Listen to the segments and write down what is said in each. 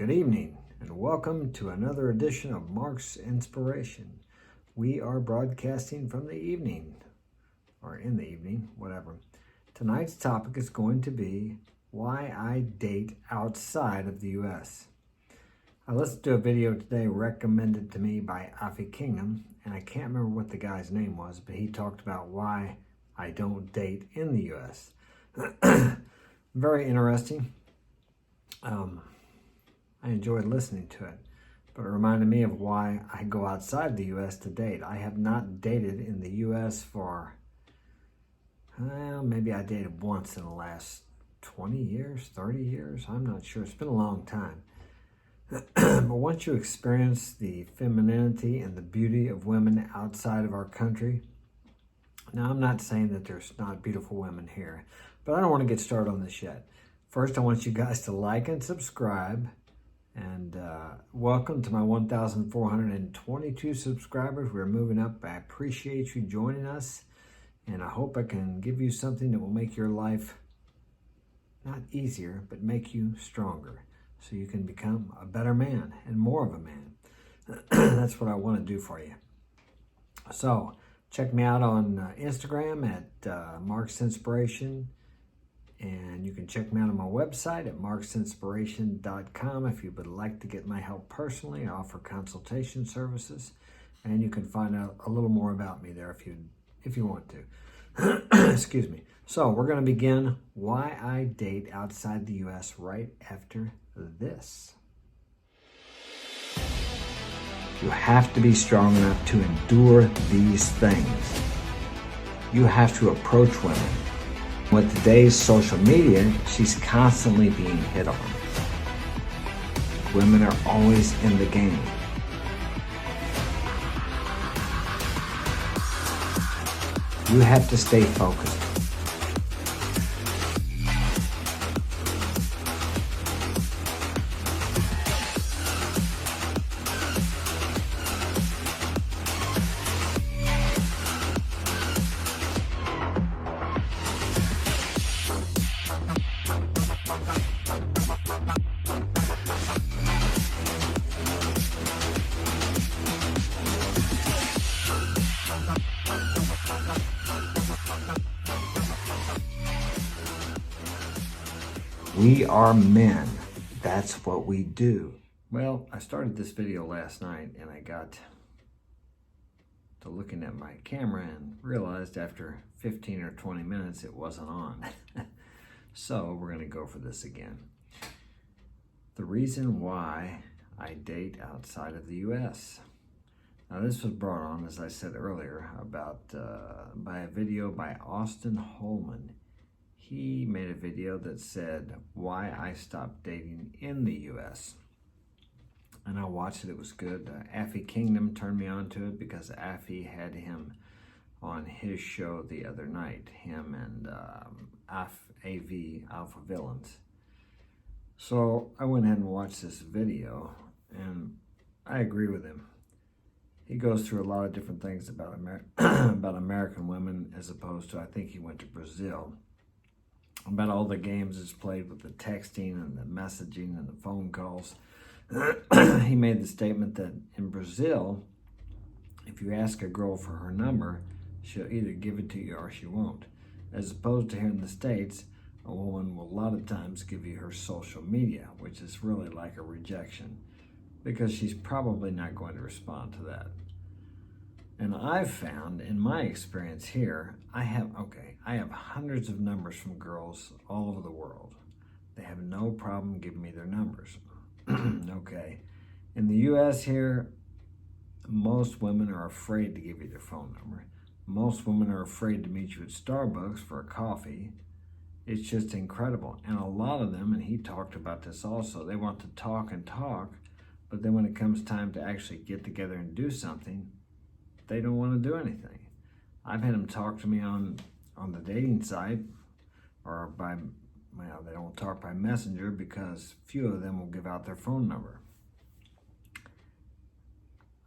Good evening, and welcome to another edition of Mark's Inspiration. We are broadcasting from the evening, or in the evening, whatever. Tonight's topic is going to be why I date outside of the U.S. I listened to a video today recommended to me by Afi Kingdom, and I can't remember what the guy's name was, but he talked about why I don't date in the U.S. Very interesting. I enjoyed listening to it, but it reminded me of why I go outside the U.S. to date. I have not dated in the U.S. for, maybe I dated once in the last 20 years, 30 years. I'm not sure. It's been a long time. But once you experience the femininity and the beauty of women outside of our country, now I'm not saying that there's not beautiful women here, but I don't want to get started on this yet. First, I want you guys to like and subscribe. And welcome to my 1,422 subscribers. We're moving up. I appreciate you joining us. And I hope I can give you something that will make your life not easier, but make you stronger. So you can become a better man and more of a man. That's what I want to do for you. So check me out on Instagram at Mark's Inspiration. And you can check me out on my website at marksinspiration.com. If you would like to get my help personally, I offer consultation services. And you can find out a little more about me there if you want to. Excuse me. So we're going to begin why I date outside the U.S. right after this. You have to be strong enough to endure these things. You have to approach women. With today's social media, she's constantly being hit on. Women are always in the game. You have to stay focused. We are men. That's what we do. Well, I started this video last night and I got to looking at my camera and realized after 15 or 20 minutes it wasn't on. So we're going to go for this again. The reason why I date outside of the U.S. Now this was brought on, as I said earlier, about by a video by Austin Holman. He made a video that said why I stopped dating in the U.S. And I watched it. It was good. Afi Kingdom turned me on to it because Afi had him on his show the other night, him and AV, Alpha Villains. So I went ahead and watched this video, and I agree with him. He goes through a lot of different things about about American women, as opposed to, I think he went to Brazil, about all the games that's played with the texting and the messaging and the phone calls. He made the statement that in Brazil, if you ask a girl for her number, she'll either give it to you or she won't. As opposed to here in the States, a woman will a lot of times give you her social media, which is really like a rejection, because she's probably not going to respond to that. And I've found, in my experience here, I have hundreds of numbers from girls all over the world. They have no problem giving me their numbers. Okay. In the U.S. here, most women are afraid to give you their phone number. Most women are afraid to meet you at Starbucks for a coffee. It's just incredible. And a lot of them, and he talked about this also, they want to talk and talk, but then when it comes time to actually get together and do something, they don't want to do anything. I've had them talk to me on the dating site, or they don't talk by messenger because few of them will give out their phone number.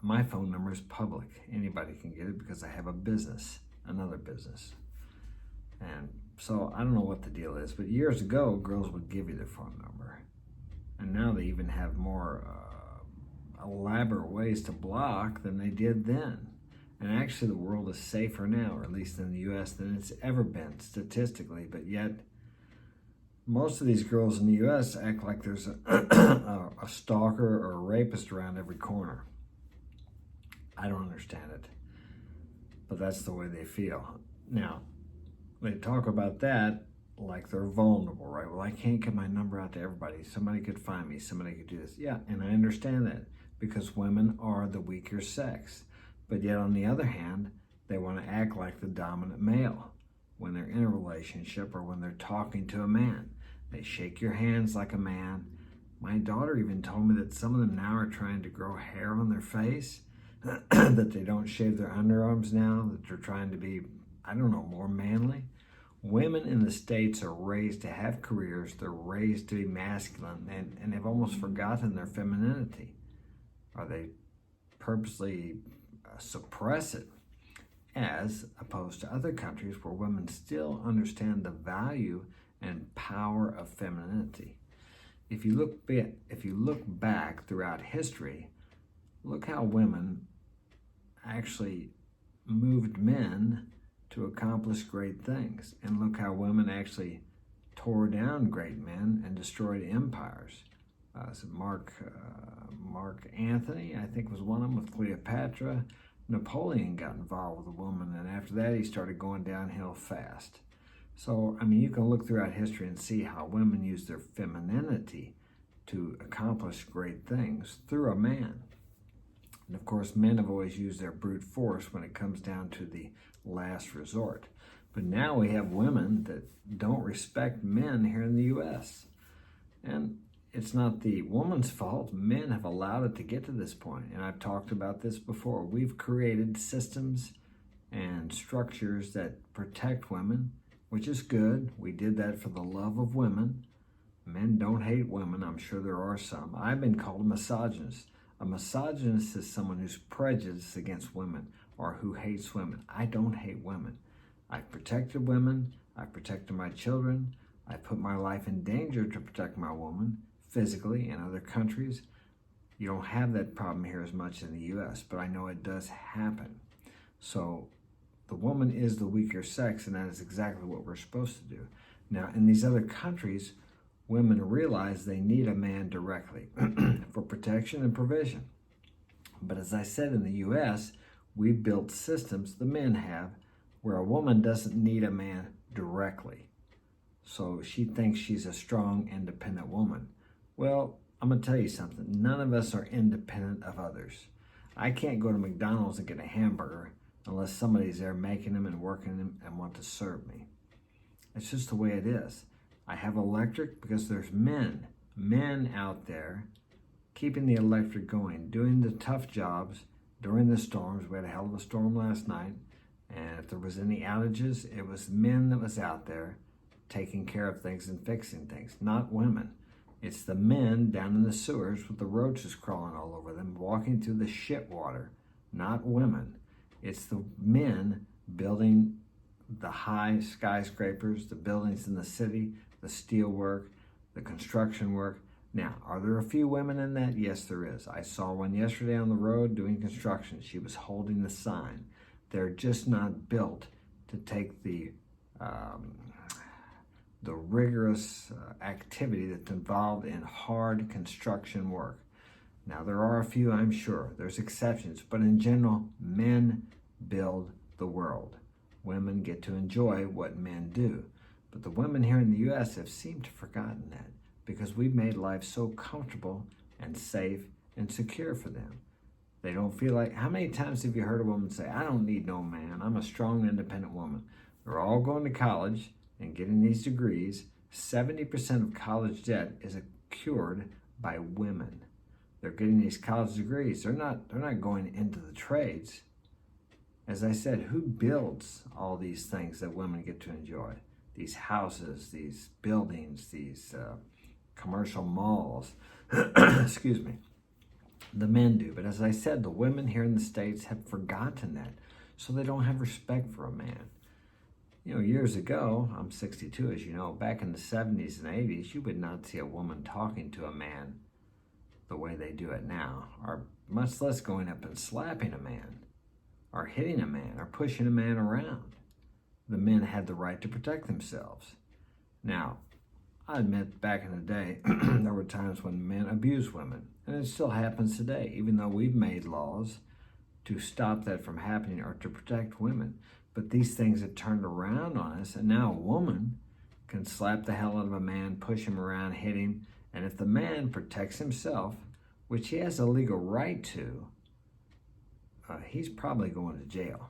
My phone number is public. Anybody can get it because I have a business, another business. And so I don't know what the deal is, but years ago, girls would give you their phone number. And now they even have more elaborate ways to block than they did then. And actually the world is safer now, or at least in the US, than it's ever been statistically. But yet most of these girls in the US act like there's a stalker or a rapist around every corner. I don't understand it, but that's the way they feel. Now, they talk about that like they're vulnerable, right? Well, I can't get my number out to everybody. Somebody could find me. Somebody could do this. Yeah, and I understand that because women are the weaker sex. But yet, on the other hand, they want to act like the dominant male when they're in a relationship or when they're talking to a man. They shake your hands like a man. My daughter even told me that some of them now are trying to grow hair on their face, that they don't shave their underarms now, that they're trying to be, I don't know, more manly. Women in the States are raised to have careers. They're raised to be masculine, and they've almost forgotten their femininity. Or they purposely suppress it, as opposed to other countries where women still understand the value and power of femininity. If you look back throughout history, look how women actually moved men to accomplish great things. And look how women actually tore down great men and destroyed empires. So Mark Antony, I think, was one of them with Cleopatra. Napoleon got involved with a woman, and after that he started going downhill fast. So, I mean, you can look throughout history and see how women use their femininity to accomplish great things through a man. And of course, men have always used their brute force when it comes down to the last resort. But now we have women that don't respect men here in the US. And it's not the woman's fault. Men have allowed it to get to this point. And I've talked about this before. We've created systems and structures that protect women, which is good. We did that for the love of women. Men don't hate women. I'm sure there are some. I've been called a misogynist. A misogynist is someone who's prejudiced against women or who hates women. I don't hate women. I've protected women. I've protected my children. I put my life in danger to protect my woman physically in other countries. You don't have that problem here as much in the US, but I know it does happen. So the woman is the weaker sex, and that is exactly what we're supposed to do. Now, in these other countries, women realize they need a man directly for protection and provision. But as I said, in the US, we built systems, the men have, where a woman doesn't need a man directly. So she thinks she's a strong, independent woman. Well, I'm going to tell you something. None of us are independent of others. I can't go to McDonald's and get a hamburger unless somebody's there making them and working them and want to serve me. It's just the way it is. I have electric because there's men out there keeping the electric going, doing the tough jobs during the storms. We had a hell of a storm last night, and if there was any outages, it was men that was out there taking care of things and fixing things, not women. It's the men down in the sewers with the roaches crawling all over them, walking through the shit water, not women. It's the men building the high skyscrapers, the buildings in the city, the steel work, the construction work. Now, are there a few women in that? Yes, there is. I saw one yesterday on the road doing construction. She was holding the sign. They're just not built to take the rigorous activity that's involved in hard construction work. Now, there are a few, I'm sure. There's exceptions, but in general, men build the world. Women get to enjoy what men do. But the women here in the U.S. have seemed to have forgotten that because we've made life so comfortable and safe and secure for them. They don't feel like, how many times have you heard a woman say, I don't need no man, I'm a strong, independent woman. They're all going to college and getting these degrees. 70% of college debt is cured by women. They're getting these college degrees. They're not going into the trades. As I said, who builds all these things that women get to enjoy? These houses, these buildings, these commercial malls. Excuse me. The men do. But as I said, the women here in the States have forgotten that. So they don't have respect for a man. You know, years ago, I'm 62, as you know, back in the 70s and 80s, you would not see a woman talking to a man the way they do it now, or much less going up and slapping a man, or hitting a man, or pushing a man around. The men had the right to protect themselves. Now, I admit back in the day, there were times when men abused women, and it still happens today, even though we've made laws to stop that from happening or to protect women. But these things have turned around on us, and now a woman can slap the hell out of a man, push him around, hit him, and if the man protects himself, which he has a legal right to, he's probably going to jail.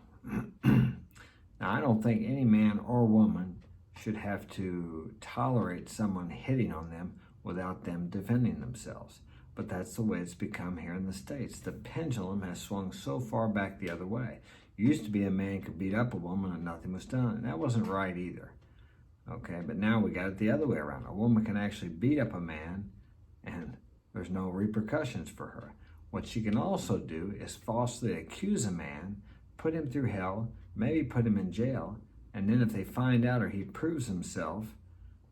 Now, I don't think any man or woman should have to tolerate someone hitting on them without them defending themselves. But that's the way it's become here in the States. The pendulum has swung so far back the other way. It used to be a man could beat up a woman and nothing was done. And that wasn't right either. Okay, but now we got it the other way around. A woman can actually beat up a man and there's no repercussions for her. What she can also do is falsely accuse a man, put him through hell, maybe put him in jail, and then if they find out or he proves himself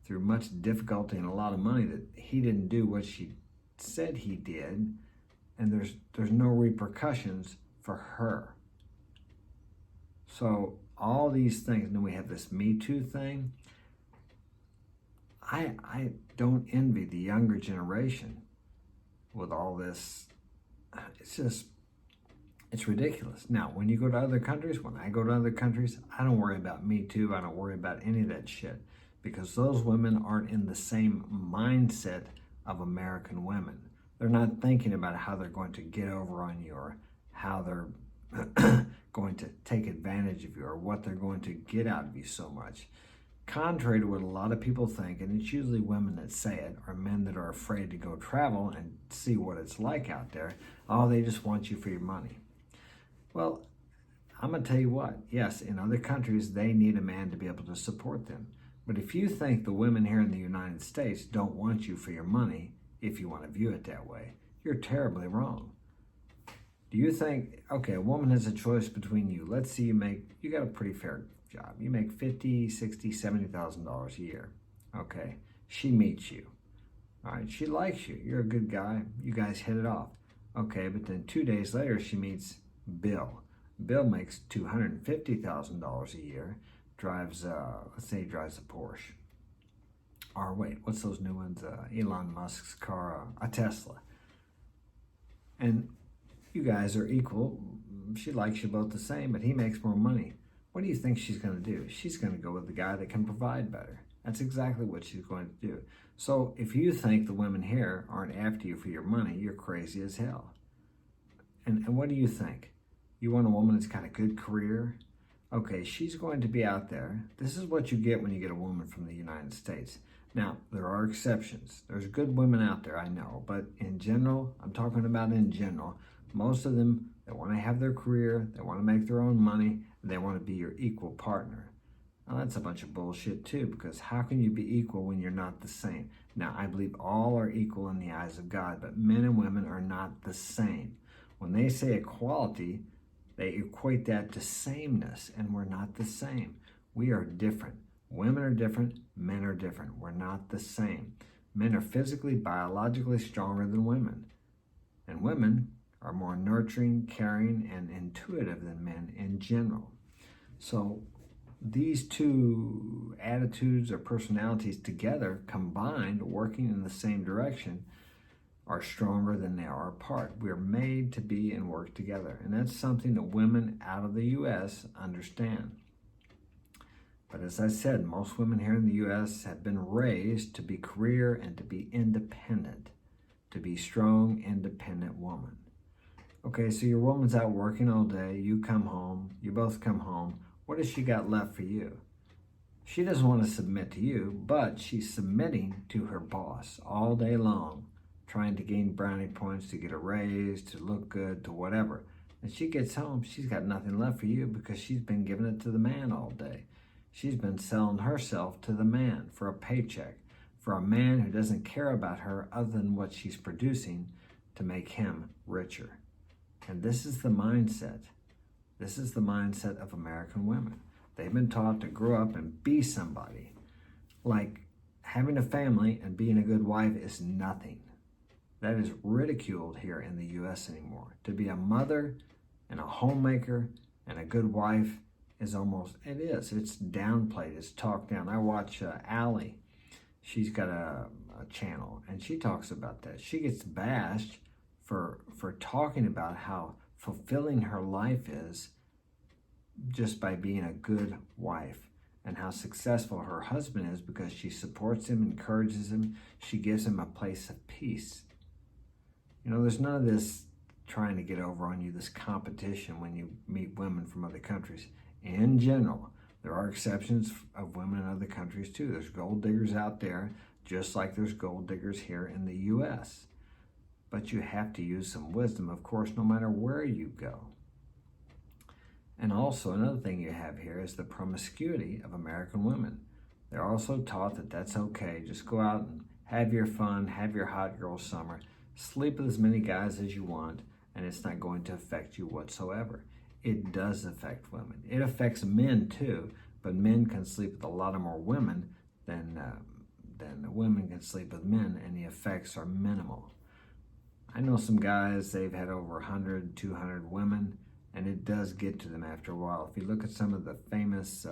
through much difficulty and a lot of money that he didn't do what she said he did, and there's no repercussions for her. So all these things, and then we have this Me Too thing. I don't envy the younger generation with all this. It's ridiculous. Now, when you go to other countries, when I go to other countries, I don't worry about Me Too. I don't worry about any of that shit because those women aren't in the same mindset of American women. They're not thinking about how they're going to get over on you or how they're going to take advantage of you or what they're going to get out of you so much. Contrary to what a lot of people think, and it's usually women that say it, or men that are afraid to go travel and see what it's like out there. Oh, they just want you for your money. Well, I'm going to tell you what. Yes, in other countries, they need a man to be able to support them. But if you think the women here in the United States don't want you for your money, if you want to view it that way, you're terribly wrong. Do you think, okay, a woman has a choice between you. Let's see you got a pretty fair job. You make $50,000, $60,000, $70,000 a year. Okay, she meets you. All right, she likes you. You're a good guy. You guys hit it off. Okay, but then 2 days later, she meets Bill. Bill makes $250,000 a year. Drives, let's say he drives a Porsche. Or wait, what's those new ones? Elon Musk's car, a Tesla. And you guys are equal. She likes you both the same, but he makes more money. What do you think she's going to do? She's going to go with the guy that can provide better. That's exactly what she's going to do. So if you think the women here aren't after you for your money, you're crazy as hell. And what do you think? You want a woman that's got a good career? Okay, she's going to be out there. This is what you get when you get a woman from the United States. Now, there are exceptions. There's good women out there, I know. But in general, I'm talking about in general, most of them, they want to have their career, they want to make their own money, and they want to be your equal partner. Now, that's a bunch of bullshit, too, because how can you be equal when you're not the same? Now, I believe all are equal in the eyes of God, but men and women are not the same. When they say equality, they equate that to sameness, and we're not the same. We are different. Women are different. Men are different. We're not the same. Men are physically, biologically stronger than women. And women are more nurturing, caring, and intuitive than men in general. So these two attitudes or personalities together, combined, working in the same direction, are stronger than they are apart. We're made to be and work together. And that's something that women out of the U.S. understand. But as I said, most women here in the U.S. have been raised to be career and to be independent, to be strong, independent woman. Okay, so your woman's out working all day, you come home, you both come home. What has she got left for you? She doesn't want to submit to you, but she's submitting to her boss all day long, trying to gain brownie points, to get a raise, to look good, to whatever. And she gets home, she's got nothing left for you because she's been giving it to the man all day. She's been selling herself to the man for a paycheck, for a man who doesn't care about her other than what she's producing to make him richer. And this is the mindset. This is the mindset of American women. They've been taught to grow up and be somebody. Like having a family and being a good wife is nothing. That is ridiculed here in the U.S. anymore. To be a mother and a homemaker and a good wife is almost, it's downplayed, it's talked down. I watch Allie. She's got a channel and she talks about that. She gets bashed for talking about how fulfilling her life is just by being a good wife, and how successful her husband is because she supports him, encourages him, she gives him a place of peace. You know, there's none of this trying to get over on you, this competition when you meet women from other countries. In general, there are exceptions of women in other countries too. There's gold diggers out there, just like there's gold diggers here in the U.S. But you have to use some wisdom, of course, no matter where you go. And also another thing you have here is the promiscuity of American women. They're also taught that that's okay. Just go out and have your fun, have your hot girl summer, sleep with as many guys as you want, and it's not going to affect you whatsoever. It does affect women. It affects men too, but men can sleep with a lot of more women than women can sleep with men, and the effects are minimal. I know some guys, they've had over 100, 200 women, and it does get to them after a while. If you look at some of the famous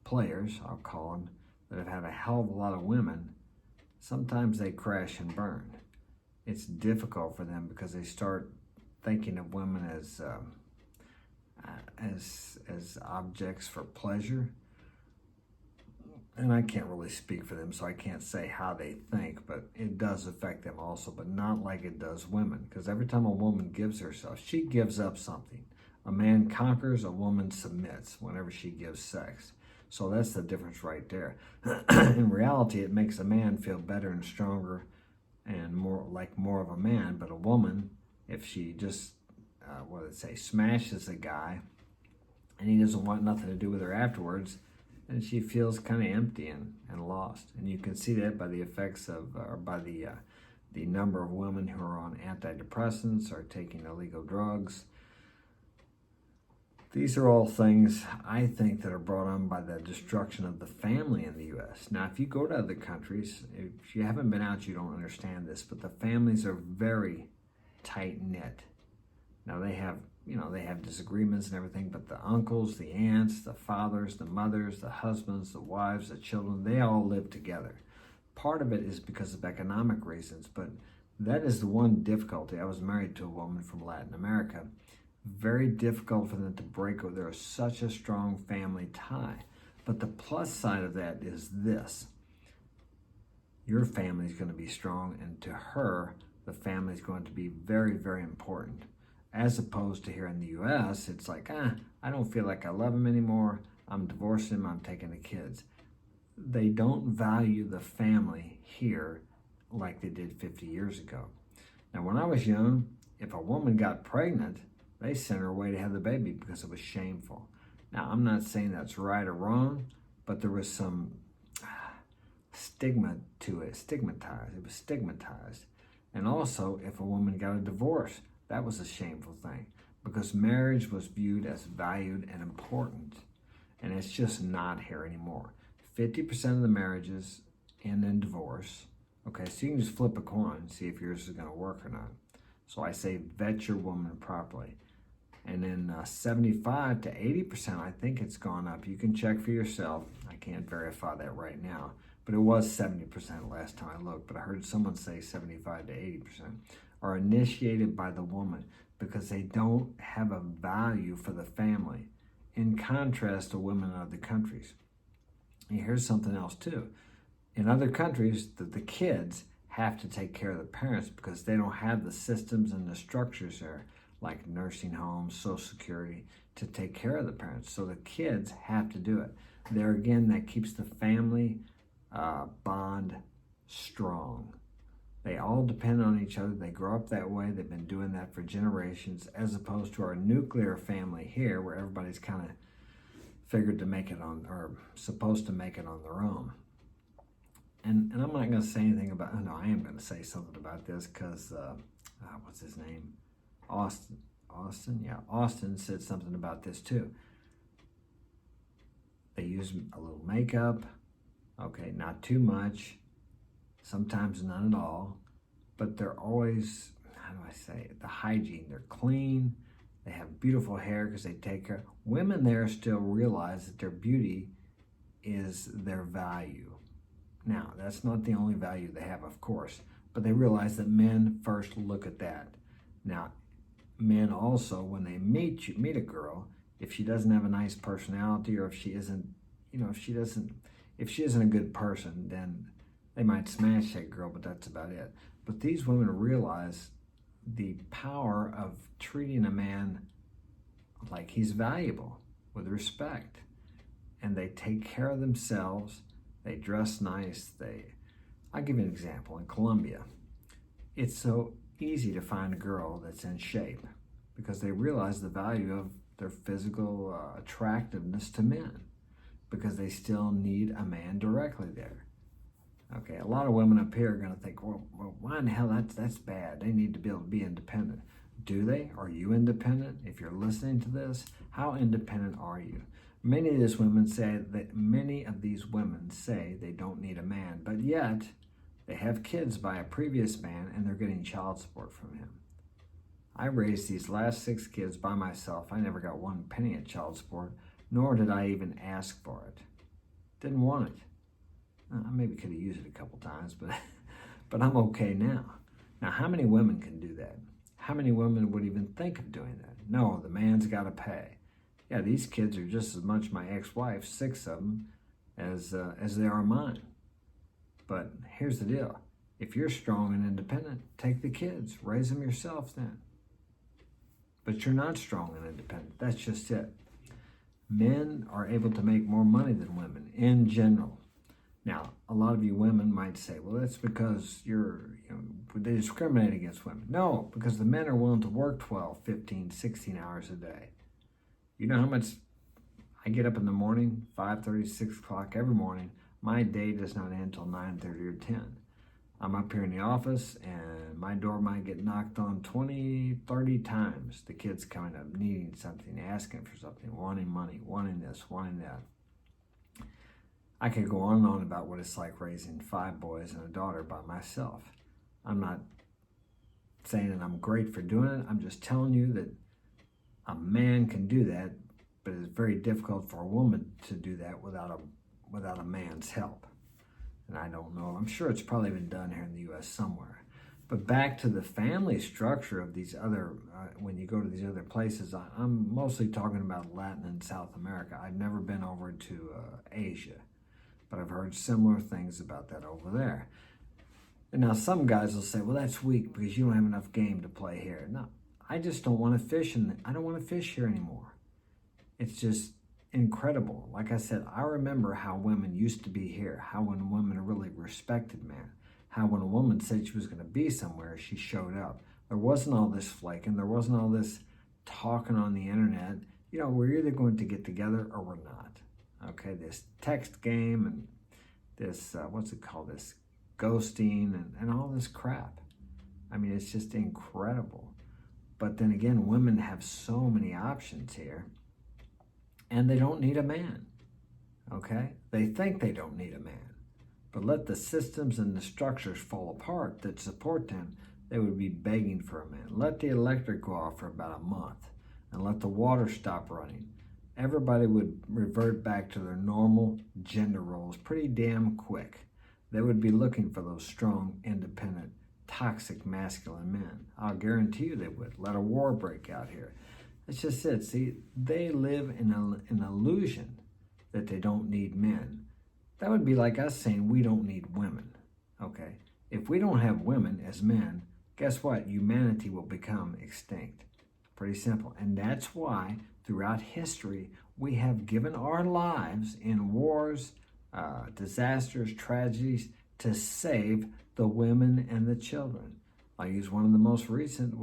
players, I'll call them, that have had a hell of a lot of women, sometimes they crash and burn. It's difficult for them because they start thinking of women as objects for pleasure. And I can't really speak for them, so I can't say how they think, but it does affect them also, but not like it does women. Because every time a woman gives herself, she gives up something. A man conquers, a woman submits whenever she gives sex. So that's the difference right there. In reality, it makes a man feel better and stronger and more of a man, but a woman, if she just, smashes a guy and he doesn't want nothing to do with her afterwards, and she feels kind of empty and lost. And you can see that by the effects of, or by the number of women who are on antidepressants or taking illegal drugs. These are all things, I think, that are brought on by the destruction of the family in the U.S. Now, if you go to other countries, if you haven't been out, you don't understand this, but the families are very tight-knit. Now, they have disagreements and everything, but the uncles, the aunts, the fathers, the mothers, the husbands, the wives, the children, they all live together. Part of it is because of economic reasons, but that is the one difficulty. I was married to a woman from Latin America. Very difficult for them to break over. There is such a strong family tie. But the plus side of that is this. Your family is going to be strong, and to her, the family is going to be very, very important. As opposed to here in the U.S., it's like, I don't feel like I love him anymore. I'm divorcing him. I'm taking the kids. They don't value the family here like they did 50 years ago. Now, when I was young, if a woman got pregnant, they sent her away to have the baby because it was shameful. Now, I'm not saying that's right or wrong, but there was some stigma to it, stigmatized. It was stigmatized. And also, if a woman got a divorce, that was a shameful thing because marriage was viewed as valued and important. And it's just not here anymore. 50% of the marriages end in divorce. Okay, so you can just flip a coin and see if yours is going to work or not. So I say vet your woman properly. And then 75 to 80%, I think it's gone up. You can check for yourself. I can't verify that right now. But it was 70% last time I looked. But I heard someone say 75 to 80% are initiated by the woman because they don't have a value for the family, in contrast to women in other countries. And here's something else too. In other countries, the kids have to take care of the parents because they don't have the systems and the structures there, like nursing homes, Social Security, to take care of the parents. So the kids have to do it. There again, that keeps the family bond strong. They all depend on each other. They grow up that way. They've been doing that for generations, as opposed to our nuclear family here, where everybody's kind of figured to make it on, or supposed to make it on their own. And I'm not going to say anything about, no, I am going to say something about this because, what's his name? Austin? Yeah, Austin said something about this too. They use a little makeup, okay, not too much, sometimes none at all, but they're always, how do I say it, the hygiene, they're clean, they have beautiful hair because they take care. Women there still realize that their beauty is their value. Now, that's not the only value they have, of course, but they realize that men first look at that. Now, men also, when they meet a girl, if she doesn't have a nice personality, or if she isn't, if she isn't a good person, then they might smash that girl, but that's about it. But these women realize the power of treating a man like he's valuable, with respect. And they take care of themselves, they dress nice, I'll give you an example. In Colombia, it's so easy to find a girl that's in shape because they realize the value of their physical attractiveness to men, because they still need a man directly there. Okay, a lot of women up here are going to think, well, why in the hell, that's bad. They need to be able to be independent. Do they? Are you independent? If you're listening to this, how independent are you? Many of these women say they don't need a man, but yet they have kids by a previous man and they're getting child support from him. I raised these last 6 kids by myself. I never got 1 penny of child support, nor did I even ask for it. Didn't want it. I maybe could have used it a couple times, but I'm okay now. Now, how many women can do that? How many women would even think of doing that? No, the man's got to pay. Yeah, these kids are just as much my ex-wife, 6 of them, as they are mine. But here's the deal. If you're strong and independent, take the kids. Raise them yourself then. But you're not strong and independent. That's just it. Men are able to make more money than women in general. Now, a lot of you women might say, well, that's because they discriminate against women. No, because the men are willing to work 12, 15, 16 hours a day. You know how much I get up in the morning, 5:30, 6 o'clock every morning. My day does not end until 9:30 or 10. I'm up here in the office and my door might get knocked on 20, 30 times. The kids coming up, needing something, asking for something, wanting money, wanting this, wanting that. I could go on and on about what it's like raising 5 boys and a daughter by myself. I'm not saying that I'm great for doing it. I'm just telling you that a man can do that, but it's very difficult for a woman to do that without a man's help. And I don't know. I'm sure it's probably been done here in the U.S. somewhere. But back to the family structure of these other, when you go to these other places, I'm mostly talking about Latin and South America. I've never been over to Asia, but I've heard similar things about that over there. And now some guys will say, well, that's weak because you don't have enough game to play here. No, I just don't want to fish I don't want to fish here anymore. It's just incredible. Like I said, I remember how women used to be here, how when women really respected men, how when a woman said she was going to be somewhere, she showed up. There wasn't all this flaking. There wasn't all this talking on the internet. We're either going to get together or we're not. Okay, this text game and this, this ghosting and all this crap. I mean, it's just incredible. But then again, women have so many options here, and they don't need a man, okay? They think they don't need a man, but let the systems and the structures fall apart that support them, they would be begging for a man. Let the electric go off for about a month, and let the water stop running. Everybody would revert back to their normal gender roles pretty damn quick. They would be looking for those strong, independent, toxic, masculine men. I'll guarantee you they would. Let a war break out here. That's just it. See, they live in an illusion that they don't need men. That would be like us saying we don't need women, okay? If we don't have women as men, guess what? Humanity will become extinct. Pretty simple. And that's why throughout history, we have given our lives in wars, disasters, tragedies, to save the women and the children. I'll use one of the most recent,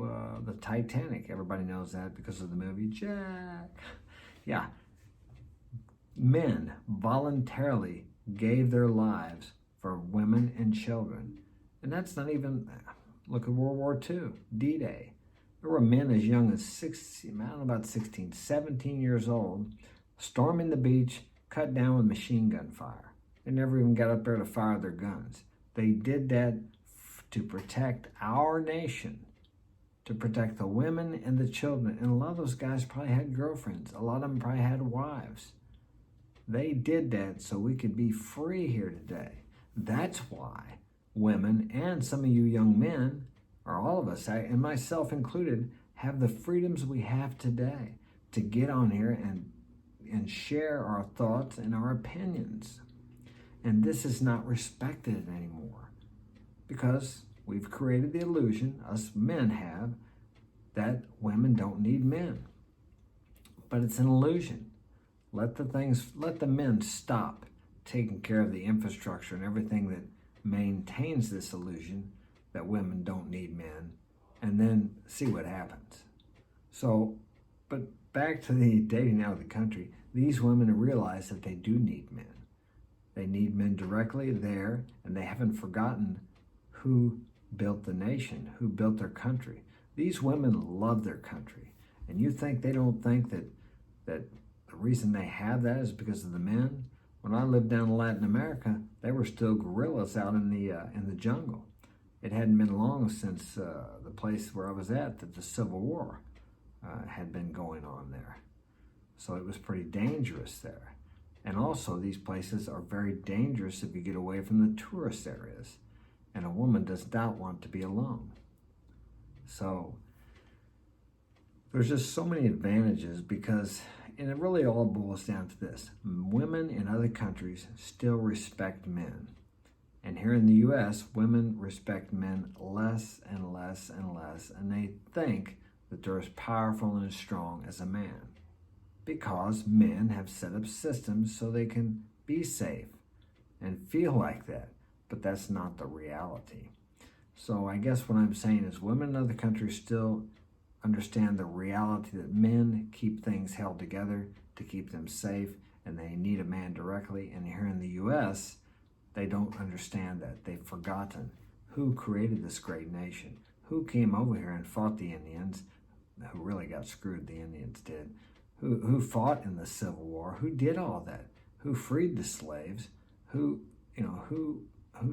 the Titanic. Everybody knows that because of the movie Jack. Yeah. Men voluntarily gave their lives for women and children. And that's not even, look at World War II, D-Day. There were men as young as 17 years old, storming the beach, cut down with machine gun fire. They never even got up there to fire their guns. They did that to protect our nation, to protect the women and the children. And a lot of those guys probably had girlfriends. A lot of them probably had wives. They did that so we could be free here today. That's why women and some of you young men, or all of us, and myself included, have the freedoms we have today to get on here and share our thoughts and our opinions. And this is not respected anymore because we've created the illusion, us men have, that women don't need men. But it's an illusion. Let the men stop taking care of the infrastructure and everything that maintains this illusion that women don't need men, and then see what happens. So, but back to the dating out of the country, these women have realized that they do need men. They need men directly there, and they haven't forgotten who built the nation, who built their country. These women love their country. And you think they don't think that the reason they have that is because of the men? When I lived down in Latin America, they were still guerrillas out in the jungle. It hadn't been long since the place where I was at that the Civil War had been going on there. So it was pretty dangerous there. And also these places are very dangerous if you get away from the tourist areas. And a woman does not want to be alone. So there's just so many advantages because, and it really all boils down to this. Women in other countries still respect men. And here in the U.S., women respect men less and less and less, and they think that they're as powerful and as strong as a man because men have set up systems so they can be safe and feel like that. But that's not the reality. So I guess what I'm saying is women in other countries still understand the reality that men keep things held together to keep them safe, and they need a man directly. And here in the U.S., they don't understand that. They've forgotten who created this great nation, who came over here and fought the Indians, who really got screwed, the Indians did, who fought in the Civil War, who did all that, who freed the slaves, who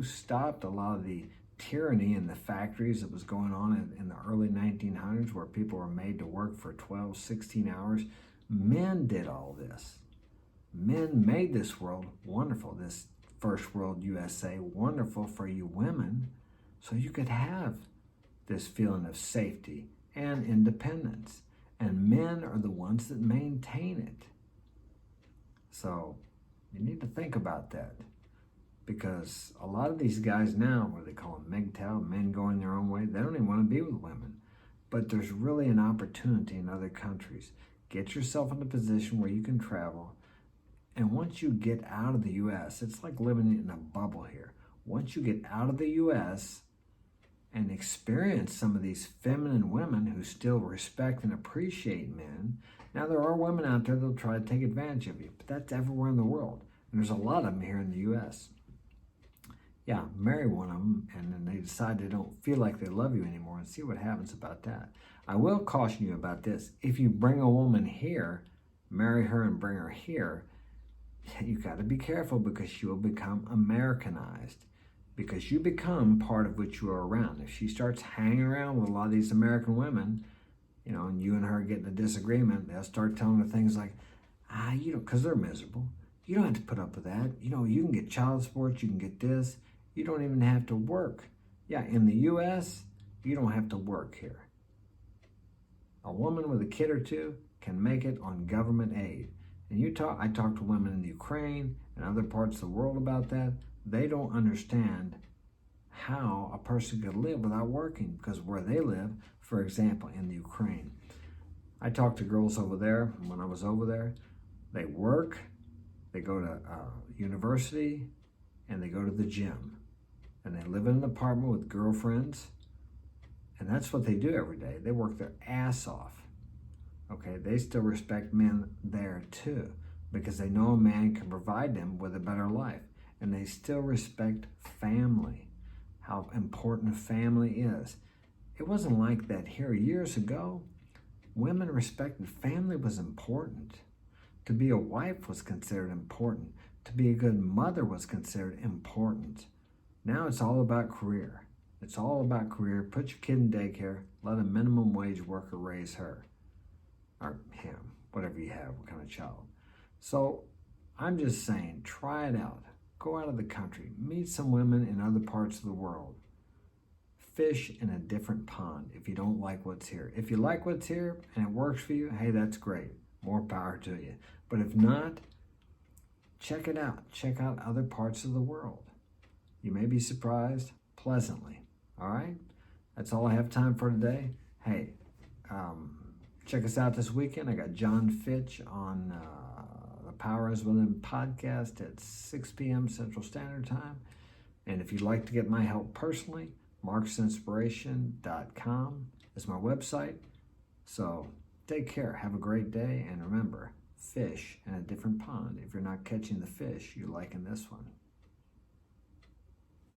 stopped a lot of the tyranny in the factories that was going on in the early 1900s where people were made to work for 12, 16 hours. Men did all this. Men made this world wonderful, this first world USA wonderful for you women, so you could have this feeling of safety and independence. And men are the ones that maintain it. So you need to think about that. Because a lot of these guys now, what do they call them, MGTOW, men going their own way, they don't even want to be with women. But there's really an opportunity in other countries. Get yourself in a position where you can travel. And once you get out of the U.S., it's like living in a bubble here. Once you get out of the U.S. and experience some of these feminine women who still respect and appreciate men, now there are women out there that'll try to take advantage of you, but that's everywhere in the world. And there's a lot of them here in the U.S. Yeah, marry one of them, and then they decide they don't feel like they love you anymore, and see what happens about that. I will caution you about this. If you bring a woman here, marry her and bring her here, you got to be careful because she will become Americanized, because you become part of what you are around. If she starts hanging around with a lot of these American women, and you and her get in a disagreement, they'll start telling her things like, because they're miserable. You don't have to put up with that. You can get child support, you can get this. You don't even have to work. Yeah, in the U.S., you don't have to work here. A woman with a kid or two can make it on government aid. And I talk to women in the Ukraine and other parts of the world about that. They don't understand how a person could live without working, because where they live, for example, in the Ukraine, I talked to girls over there when I was over there. They work, they go to university, and they go to the gym. And they live in an apartment with girlfriends. And that's what they do every day. They work their ass off. Okay, they still respect men there too, because they know a man can provide them with a better life. And they still respect family, how important family is. It wasn't like that here years ago. Women respected family was important. To be a wife was considered important. To be a good mother was considered important. Now it's all about career. It's all about career. Put your kid in daycare. Let a minimum wage worker raise her. Or him. Whatever you have, what kind of child. So I'm just saying, try it out. Go out of the country. Meet some women in other parts of the world. Fish in a different pond if you don't like what's here. If you like what's here and it works for you, hey, that's great. More power to you. But if not, check it out. Check out other parts of the world. You may be surprised pleasantly. All right? That's all I have time for today. Hey, check us out this weekend. I got John Fitch on the Power Is Within podcast at 6 p.m. Central Standard Time. And if you'd like to get my help personally, marksinspiration.com is my website. So take care. Have a great day. And remember, fish in a different pond. If you're not catching the fish, you're liking this one.